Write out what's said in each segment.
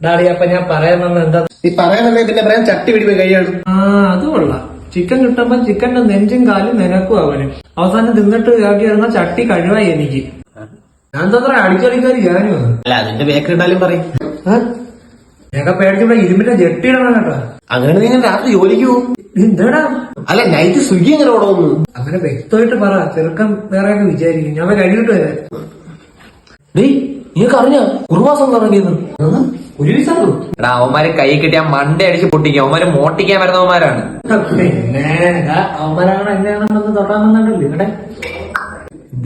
Daddy അപ്പൊ ഞാൻ പറയാൻ വന്ന എന്താ നീ പറയാനല്ലേ പിന്നെ പറയാൻ ചട്ടി പിടിപ്പ് കഴിയാണ്. അത് കൊള്ളാം. ചിക്കൻ കിട്ടുമ്പോ ചിക്കന്റെ നെഞ്ചും കാലും നിനക്കും അവന് അവസാനം തിന്നിട്ട് ആക്കി വരുന്ന ചട്ടി കഴിവായി എനിക്ക്. ഞാൻ എന്താ അടിച്ചടിക്കാരി ഞാനും അല്ല അതിന്റെ ബേക്കറി ഇട്ടാലും പറയും. ഞങ്ങൾ പേടിച്ചിവിടെ ഇരുമ്പിന്റെ ജെട്ടിയിടണം കേട്ടോ. അങ്ങനെ നിങ്ങൾ രാത്രി ജോലിക്ക് പോകും. എന്താടാ അല്ല നൈറ്റ് സ്വിഗ്ഗി എങ്ങനെ ഓടുന്നു? അങ്ങനെ വ്യക്തമായിട്ട് പറ, ചെറുക്കം വേറെയൊക്കെ വിചാരിക്കും. ഞാൻ കഴിഞ്ഞിട്ട് വരാം. ഡേയ് നീക്ക് അറിഞ്ഞ കുറുമാസം ഇറങ്ങിയത് ഒരു ദിവസം എടാ അവന്മാര് കൈ കിട്ടിയാൽ മണ്ട അടിച്ച് പൊട്ടിക്കും. അവന്മാര് മോട്ടിക്കാൻ വരുന്നവന്മാരാണ്. പിന്നെ അവന്മാരാണ് എന്നെയാണെന്ന് തൊട്ടാമെന്നുണ്ടല്ലോ ഇവിടെ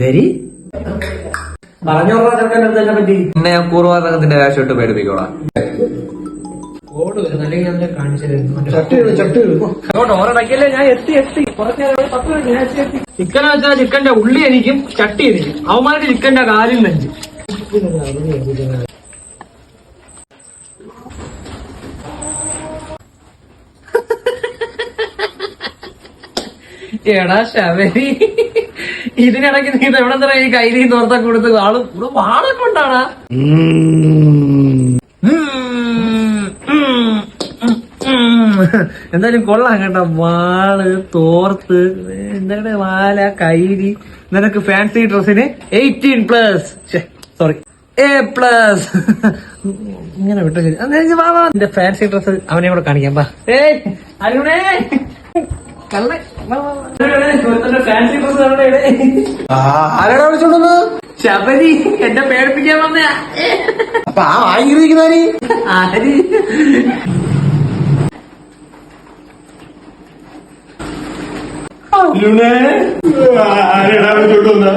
ധരി പറഞ്ഞോളാം ചെറുക്കൻ്റെ അടുത്ത് എന്നെ പറ്റി. പിന്നെ ഞാൻ പൂർവ്വസംഘത്തിന്റെ വേഷം ഇട്ട് പേടിപ്പിക്കോളാം. ഓട് വരുന്നു അല്ലെങ്കിൽ ഞാൻ കാണിച്ചു ചട്ടി അങ്ങോട്ട് ഓരടക്കല്ലേ. ഞാൻ എത്തി കുറച്ച് നേരം 10 മിനിറ്റ് ഞാൻ എത്തി. ചിക്കൻ വെച്ചാൽ ചിക്കന്റെ ഉള്ളി എനിക്കും ചട്ടി എനിക്കും. അവന്മാർക്ക് ചിക്കന്റെ കാലും നെഞ്ച്. എടാ ശബരി, ഇതിനിടയ്ക്ക് നീ എവിടെ തന്നെ ഈ കയ്യിൽ തോർത്തൊക്കെ കൊടുത്ത് ആള് വാളൊക്കെ ഉണ്ടാടാ. എന്തായാലും കൊള്ളാം കേട്ടോ. വാള് തോർത്ത് എന്താണ് വാല കൈരി. നിനക്ക് ഫാൻസി ഡ്രസ്സിന് 18+, സോറി A+. ഇങ്ങനെ വിട്ടു ശരി. എന്റെ ഫാൻസി ഡ്രസ് അവനെ കൂടെ കാണിക്കാം. ബാ അരുണേ കള്ളേ ഫാൻസി ഡ്രസ് ആരാടാ വിളിച്ചോണ്ടെന്ന്? ശബരി എന്നെ പേടിപ്പിക്കാൻ വന്ന അപ്പൊ ആ വാങ്ങിയിരിക്കുന്നവര് ആര്? ആരാടാ വിളിച്ചോണ്ടെന്ന്?